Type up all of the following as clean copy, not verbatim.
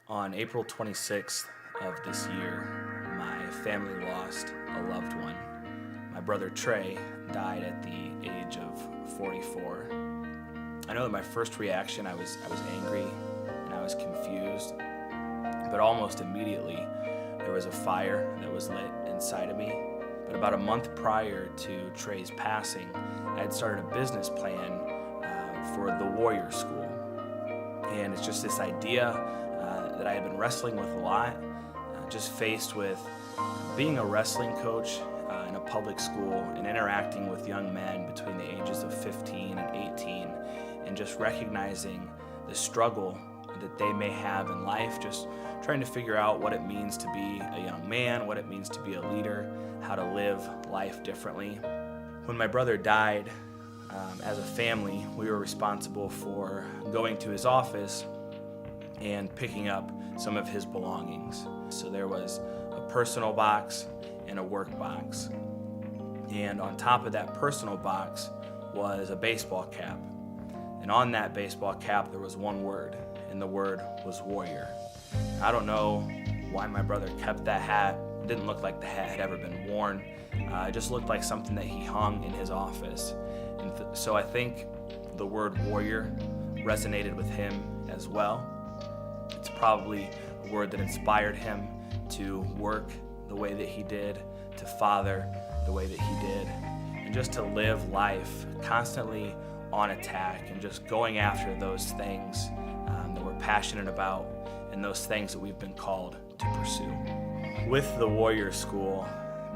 On April 26th of this year, my family lost a loved one. My brother Trey died at the age of 44. I know that my first reaction, I was angry and I was confused, but almost immediately there was a fire that was lit inside of me. But about a month prior to Trey's passing, I had started a business plan for the Warrior School. And it's just this idea that I had been wrestling with a lot, just faced with being a wrestling coach in a public school and interacting with young men between the ages of 15 and 18, and just recognizing the struggle that they may have in life, just trying to figure out what it means to be a young man, what it means to be a leader, how to live life differently. When my brother died, as a family, we were responsible for going to his office and picking up some of his belongings. So there was a personal box and a work box. And on top of that personal box was a baseball cap. And on that baseball cap there was one word, and the word was warrior. I don't know why my brother kept that hat. It didn't look like the hat had ever been worn. It just looked like something that he hung in his office. And so I think the word warrior resonated with him as well. It's probably a word that inspired him to work the way that he did, to father the way that he did, and just to live life constantly on attack and just going after those things that we're passionate about and those things that we've been called to pursue. With the Warrior School,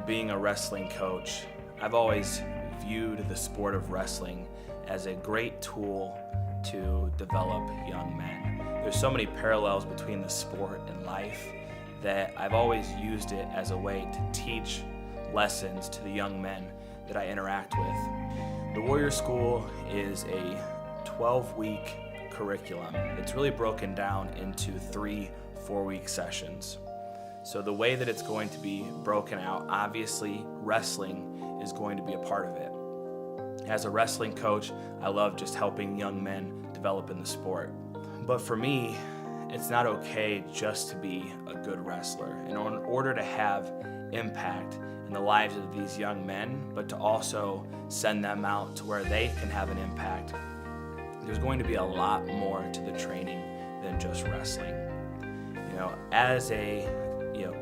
being a wrestling coach, I've always viewed the sport of wrestling as a great tool to develop young men. There's so many parallels between the sport and life that I've always used it as a way to teach lessons to the young men that I interact with. The Warrior School is a 12-week curriculum. It's really broken down into 3 4-week sessions. So the way that it's going to be broken out, obviously wrestling is going to be a part of it. As a wrestling coach, I love just helping young men develop in the sport. But for me, it's not okay just to be a good wrestler. In order to have impact in the lives of these young men, but to also send them out to where they can have an impact, there's going to be a lot more to the training than just wrestling. As a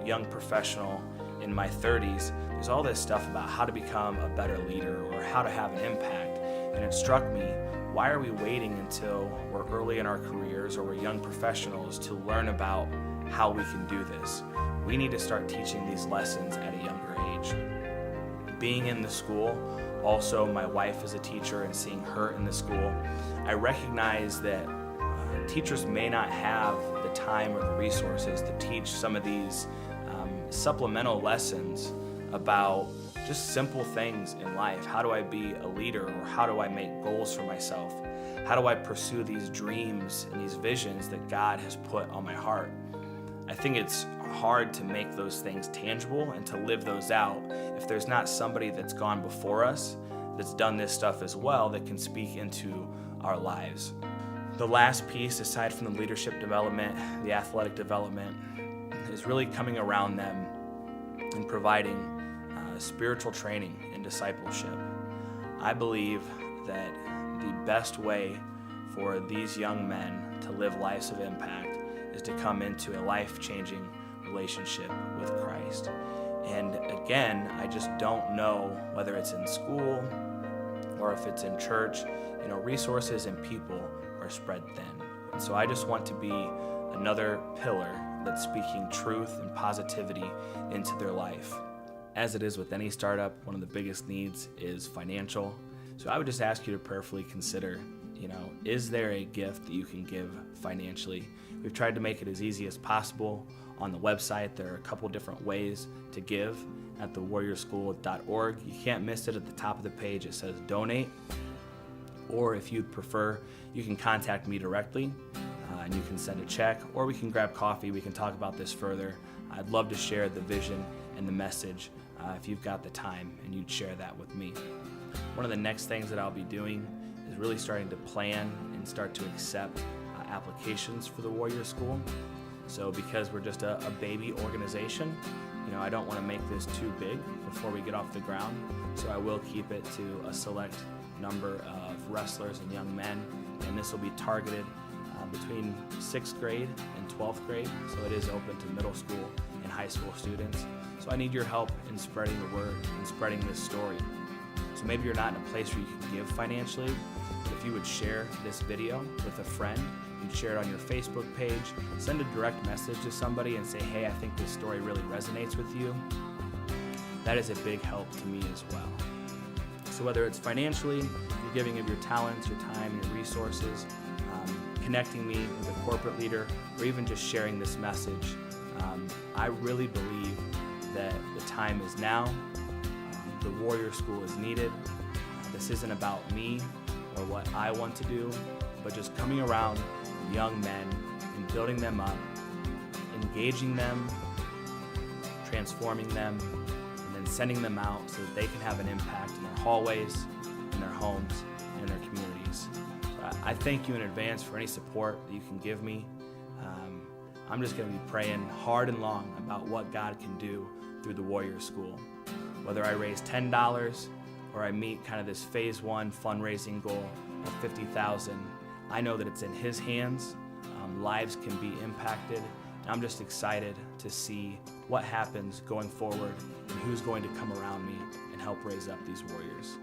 young professional in my 30s, there's all this stuff about how to become a better leader or how to have an impact. And it struck me, why are we waiting until we're early in our careers or we're young professionals to learn about how we can do this? We need to start teaching these lessons at a younger age. Being in the school, also my wife is a teacher, and seeing her in the school, I recognize that teachers may not have the time or the resources to teach some of these supplemental lessons about just simple things in life. How do I be a leader, or how do I make goals for myself? How do I pursue these dreams and these visions that God has put on my heart? I think it's hard to make those things tangible and to live those out if there's not somebody that's gone before us, that's done this stuff as well, that can speak into our lives. The last piece, aside from the leadership development, the athletic development, is really coming around them and providing spiritual training and discipleship. I believe that the best way for these young men to live lives of impact is to come into a life-changing relationship with Christ. And again, I just don't know whether it's in school or if it's in church. Resources and people are spread thin. And so I just want to be another pillar that's speaking truth and positivity into their life. As it is with any startup, one of the biggest needs is financial. So I would just ask you to prayerfully consider, is there a gift that you can give financially? We've tried to make it as easy as possible. On the website, there are a couple different ways to give at thewarriorschool.org. You can't miss it at the top of the page. It says donate. Or if you'd prefer, you can contact me directly and you can send a check, or we can grab coffee. We can talk about this further. I'd love to share the vision and the message if you've got the time and you'd share that with me. One of the next things that I'll be doing is really starting to plan and start to accept applications for the Warrior School. So because we're just a baby organization, I don't want to make this too big before we get off the ground. So I will keep it to a select number of wrestlers and young men, and this will be targeted between 6th grade and 12th grade. So it is open to middle school and high school students. So I need your help in spreading the word and spreading this story. So maybe you're not in a place where you can give financially. If you would share this video with a friend, you'd share it on your Facebook page, send a direct message to somebody and say, hey, I think this story really resonates with you. That is a big help to me as well. So whether it's financially, you're giving of your talents, your time, your resources, connecting me with a corporate leader, or even just sharing this message, I really believe that the time is now. The Warrior School is needed. This isn't about me or what I want to do, but just coming around young men and building them up, engaging them, transforming them, and then sending them out so that they can have an impact in their hallways, in their homes, and in their communities. So I thank you in advance for any support that you can give me. I'm just going to be praying hard and long about what God can do through the Warrior School. Whether I raise $10 or I meet kind of this phase 1 fundraising goal of $50,000, I know that it's in His hands. Lives can be impacted. I'm just excited to see what happens going forward and who's going to come around me and help raise up these warriors.